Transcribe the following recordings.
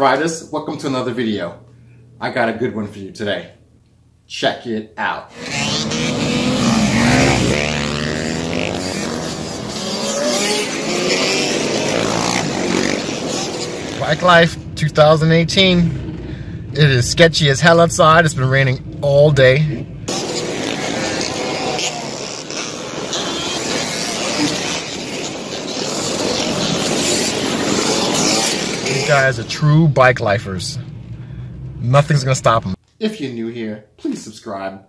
riders? Welcome to another video. I got a good one for you today. Check it out. Bike life 2018. It is sketchy as hell outside. It's been raining all day. These guys are true bike lifers. Nothing's gonna stop them. If you're new here, please subscribe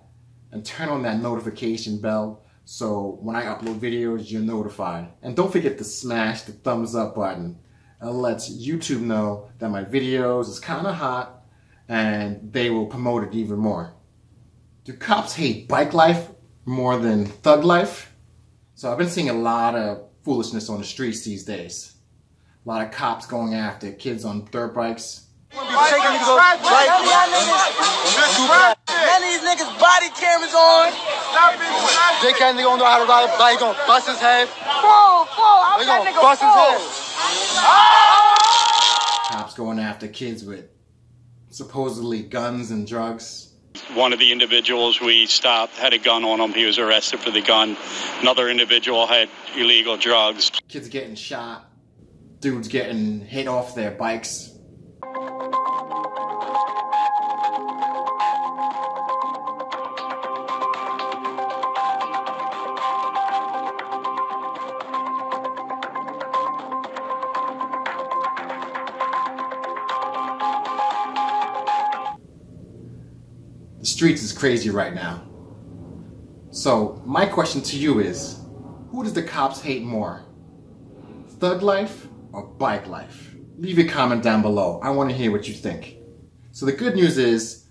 and turn on that notification bell so when I upload videos, you're notified. And don't forget to smash the thumbs up button. It lets YouTube know that my videos is kind of hot and they will promote it even more. Do cops hate bike life more than thug life? So I've been seeing a lot of foolishness on the streets these days. A lot of cops going after kids on dirt bikes. None of these niggas body cameras on. They can't gonna know how to ride a bike, gonna bust his head. They gonna bust his head. Cops going after kids with supposedly guns and drugs. One of the individuals we stopped had a gun on him. He was arrested for the gun. Another individual had illegal drugs. Kids getting shot. Dudes getting hit off their bikes. The streets is crazy right now. So my question to you is, who does the cops hate more? Thug life or bike life? Leave a comment down below. I want to hear what you think. So the good news is,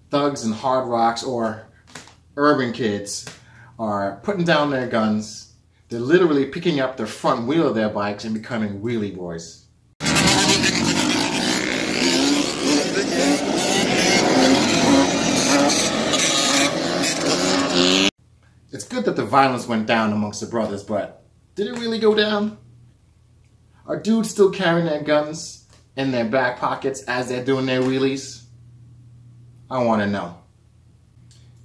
thugs and hard rocks or urban kids are putting down their guns. They're literally picking up the front wheel of their bikes and becoming wheelie boys. It's good that the violence went down amongst the brothers, but did it really go down? Are dudes still carrying their guns in their back pockets as they're doing their wheelies? I want to know.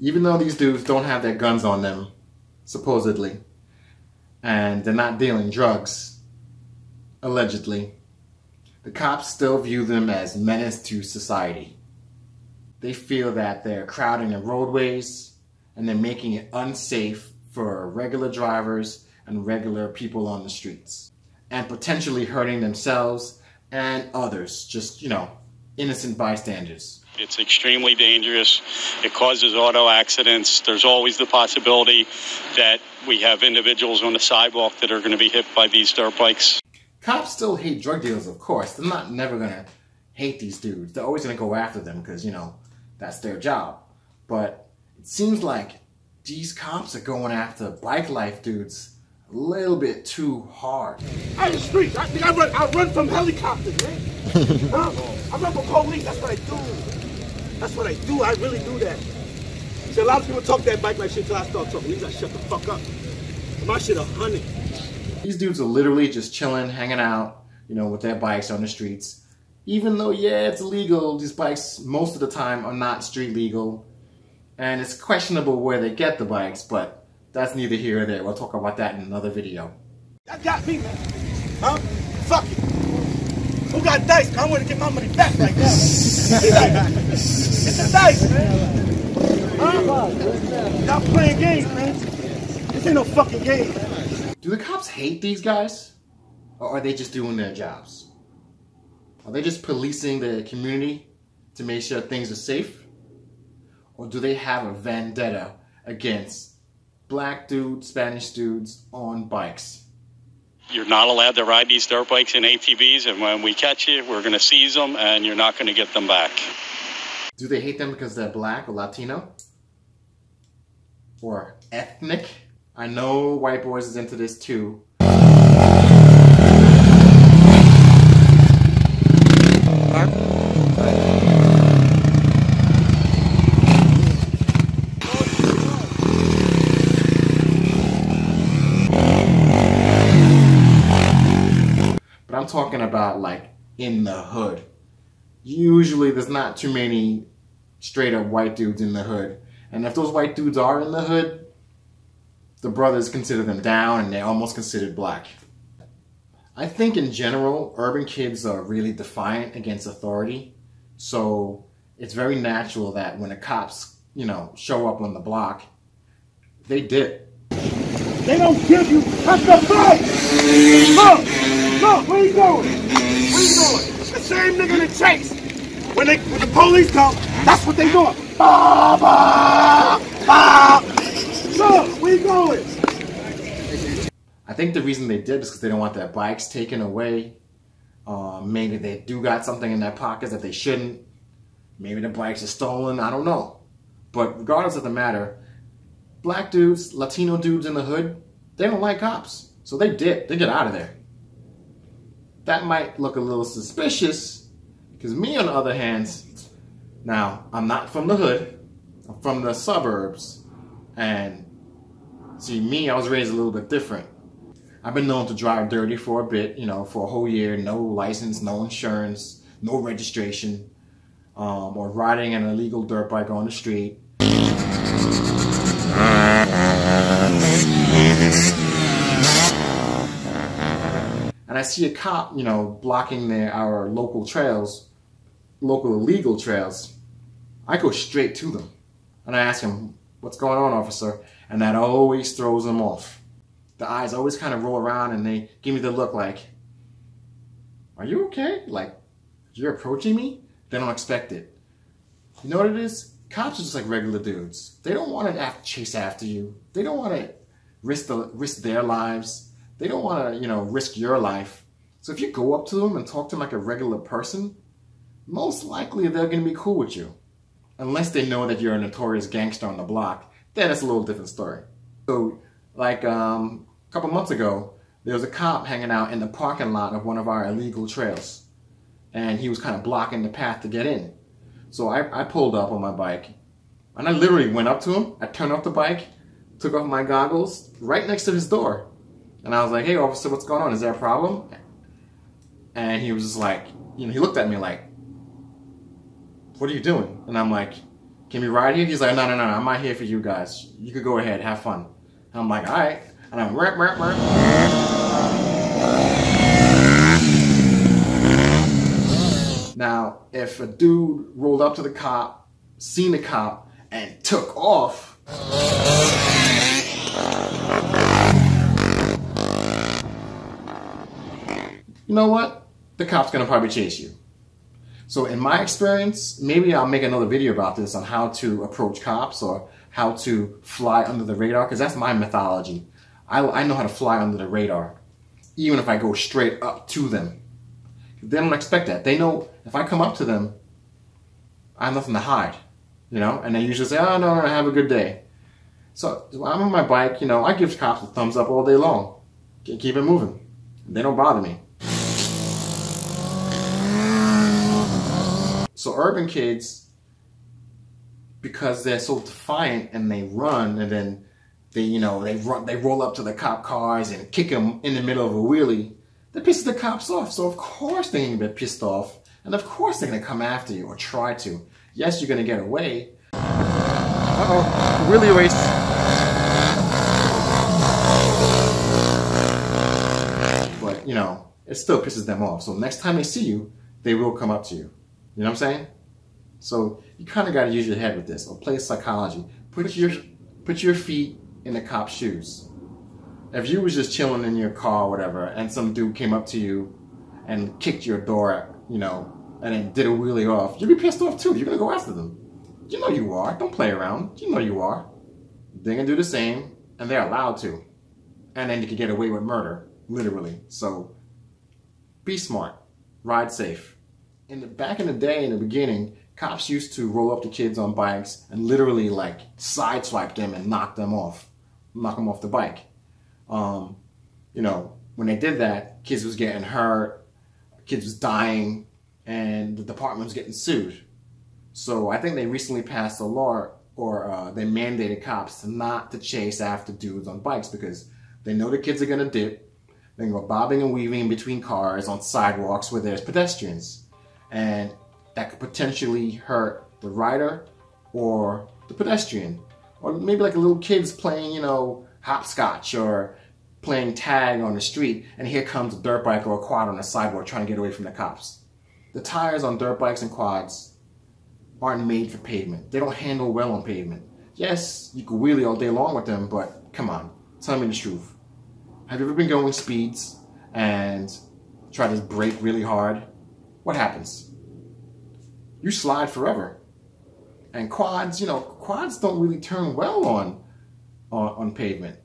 Even though these dudes don't have their guns on them, supposedly, and they're not dealing drugs, allegedly, the cops still view them as menace to society. They feel that they're crowding the roadways and they're making it unsafe for regular drivers and regular people on the streets, and potentially hurting themselves and others, just, innocent bystanders. It's extremely dangerous. It causes auto accidents. There's always the possibility that we have individuals on the sidewalk that are going to be hit by these dirt bikes. Cops still hate drug dealers, of course. They're not never going to hate these dudes. They're always going to go after them because, that's their job. But it seems like these cops are going after bike life dudes a little bit too hard. I'm in the streets. I think I run from helicopters, man. I run from police. That's what I do. That's what I do. I really do that. See, a lot of people talk that bike life shit till I start talking. These guys shut the fuck up. My shit 100. These dudes are literally just chilling, hanging out, with their bikes on the streets. Even though, yeah, it's illegal, these bikes most of the time are not street legal. And it's questionable where they get the bikes, but that's neither here or there. We'll talk about that in another video. That got me, man. Huh? Fuck it. Who got dice? I want to get my money back right now. It's the dice, man. Huh? Y'all playing games, man. This ain't no fucking game. Do the cops hate these guys? Or are they just doing their jobs? Are they just policing the community to make sure things are safe? Or do they have a vendetta against black dudes, Spanish dudes on bikes? You're not allowed to ride these dirt bikes and ATVs, and when we catch you, we're going to seize them, and you're not going to get them back. Do they hate them because they're black or Latino? Or ethnic? I know white boys is into this too. But I'm talking about like in the hood. usually there's not too many straight up white dudes in the hood. And if those white dudes are in the hood, the brothers consider them down and they're almost considered black. I think in general, urban kids are really defiant against authority. So it's very natural that when the cops, you know, show up on the block, they dip. They don't give you at the fight! Look, where you going? Where you going? The same nigga that chase. When the police come, that's what they doing. Bah, bah, bah. Look, where you going? I think the reason they did is because they don't want their bikes taken away. Maybe they do got something in their pockets that they shouldn't. Maybe the bikes are stolen, I don't know. But regardless of the matter, black dudes, Latino dudes in the hood, they don't like cops. So they dip, they get out of there. That might look a little suspicious, because me on the other hand, now I'm not from the hood, I'm from the suburbs. And see, me, I was raised a little bit different. I've been known to drive dirty for a bit, you know, for a whole year, no license, no insurance, no registration, or riding an illegal dirt bike on the street. And I see a cop, you know, blocking our local trails, local illegal trails. I go straight to them. And I ask him, "What's going on, officer?" And that always throws them off. The eyes always kind of roll around and they give me the look like, "Are you okay? Like, you're approaching me?" They don't expect it. You know what it is? Cops are just like regular dudes. They don't want to chase after you. They don't want to risk their lives. They don't want to, you know, risk your life. So if you go up to them and talk to them like a regular person, most likely they're going to be cool with you. Unless they know that you're a notorious gangster on the block, then it's a little different story. So, like a couple months ago, there was a cop hanging out in the parking lot of one of our illegal trails. And he was kind of blocking the path to get in. So I pulled up on my bike, and I literally went up to him. I turned off the bike, took off my goggles, right next to his door. And I was like, "Hey, officer, what's going on? Is there a problem?" And he was just like, you know, he looked at me like, "What are you doing?" And I'm like, "Can we ride here?" He's like, No, I'm not here for you guys. You could go ahead, have fun." And I'm like, "All right." And I'm Now, if a dude rolled up to the cop, seen the cop, and took off, you know what? The cop's gonna probably chase you. So in my experience, maybe I'll make another video about this on how to approach cops or how to fly under the radar, because that's my mythology. I know how to fly under the radar, even if I go straight up to them. They don't expect that. They know if I come up to them, I have nothing to hide, you know? And they usually say, "Oh, no, have a good day." So I'm on my bike, you know, I give cops a thumbs up all day long. Keep it moving. They don't bother me. So urban kids, because they're so defiant and they run, and then they roll up to the cop cars and kick them in the middle of a wheelie, that pisses the cops off. So of course they're going to get pissed off, and of course they're going to come after you or try to. Yes, you're going to get away. Uh-oh, wheelie race. But, you know, it still pisses them off. So next time they see you, they will come up to you. You know what I'm saying? So you kind of got to use your head with this, or play psychology. Put your feet in the cop's shoes. If you was just chilling in your car or whatever, and some dude came up to you and kicked your door, you know, and then did a wheelie off, you'd be pissed off too. You're gonna go after them. You know you are. Don't play around. You know you are. They're gonna do the same, and they're allowed to. And then you can get away with murder, literally. So be smart. Ride safe. Back in the day, in the beginning, cops used to roll up to kids on bikes and literally like sideswipe them and knock them off the bike. You know, when they did that, kids was getting hurt, kids was dying, and the department was getting sued. So I think they recently passed a law, or they mandated cops not to chase after dudes on bikes, because they know the kids are gonna dip. They're gonna go bobbing and weaving in between cars on sidewalks where there's pedestrians. And that could potentially hurt the rider or the pedestrian. Or maybe like a little kid's playing, you know, hopscotch or playing tag on the street, and here comes a dirt bike or a quad on the sidewalk trying to get away from the cops. The tires on dirt bikes and quads aren't made for pavement. They don't handle well on pavement. Yes, you can wheelie all day long with them, but come on, tell me the truth. Have you ever been going speeds and try to brake really hard? What happens? You slide forever. And quads, you know, quads don't really turn well on pavement.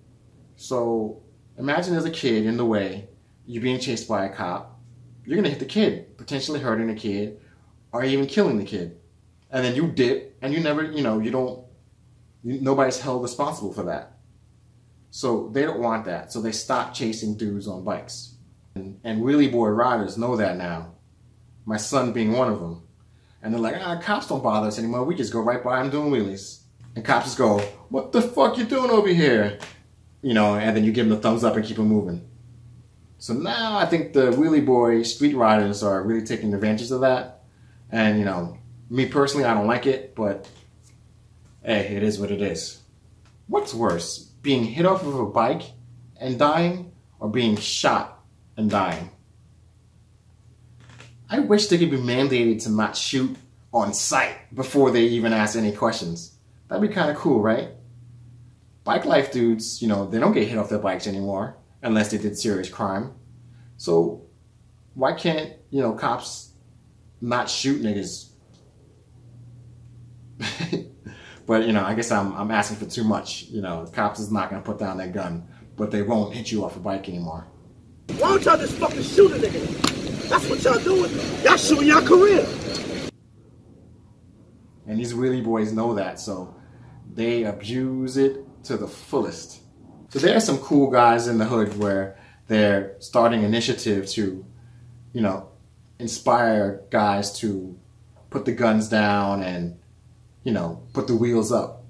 So imagine as a kid in the way, you're being chased by a cop, you're gonna hit the kid, potentially hurting the kid, or even killing the kid. And then you dip, and you never, you know, nobody's held responsible for that. So they don't want that, so they stop chasing dudes on bikes. And wheelie boy riders know that now, my son being one of them. And they're like, cops don't bother us anymore, we just go right by them doing wheelies. And cops just go, what the fuck you doing over here? You know, and then you give them the thumbs up and keep them moving. So now I think the wheelie boy street riders are really taking advantage of that. And, you know, me personally, I don't like it, but hey, it is what it is. What's worse, being hit off of a bike and dying, or being shot and dying? I wish they could be mandated to not shoot on sight before they even ask any questions. That'd be kind of cool, right? Bike life dudes, you know, they don't get hit off their bikes anymore unless they did serious crime. So why can't, you know, cops not shoot niggas? But, you know, I guess I'm asking for too much. You know, the cops is not going to put down their gun, but they won't hit you off a bike anymore. Why don't y'all just fucking shoot a nigga? That's what y'all doing. Y'all shooting your career. And these wheelie boys know that, so they abuse it to the fullest. So there are some cool guys in the hood where they're starting initiative to, you know, inspire guys to put the guns down and, you know, put the wheels up,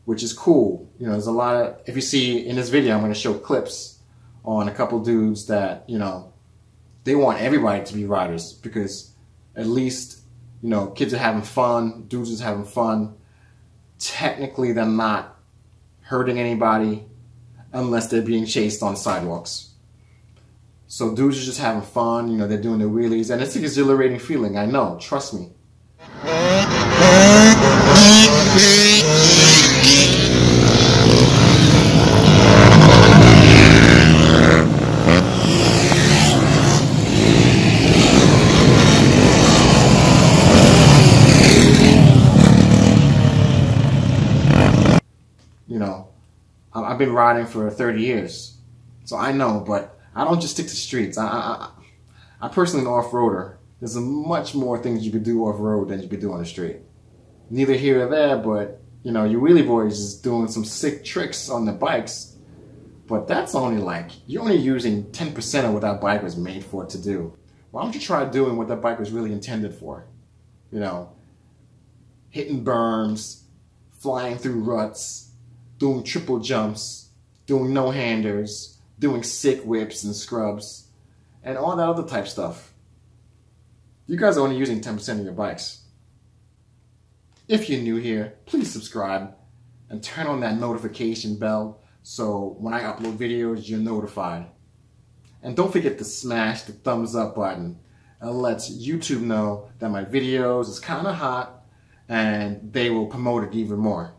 which is cool. You know, there's a lot of, if you see in this video, I'm going to show clips on a couple dudes that, you know, they want everybody to be riders because at least, you know, kids are having fun, dudes are having fun. Technically, they're not hurting anybody unless they're being chased on sidewalks. So dudes are just having fun, you know, they're doing their wheelies, and it's an exhilarating feeling, I know, trust me. You know, I've been riding for 30 years, so I know, but I don't just stick to streets. I personally am an off-roader. There's much more things you could do off-road than you could do on the street. Neither here or there, but, you know, you wheelie boys is doing some sick tricks on the bikes, but that's only like, you're only using 10% of what that bike was made for to do. Why don't you try doing what that bike was really intended for? You know, hitting berms, flying through ruts, doing triple jumps, doing no-handers, doing sick whips and scrubs, and all that other type stuff. You guys are only using 10% of your bikes. If you're new here, please subscribe and turn on that notification bell so when I upload videos, you're notified. And don't forget to smash the thumbs up button. It lets YouTube know that my videos is kind of hot and they will promote it even more.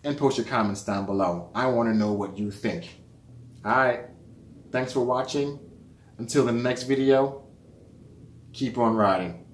And post your comments down below. I want to know what you think. Alright, thanks for watching. Until the next video, keep on riding.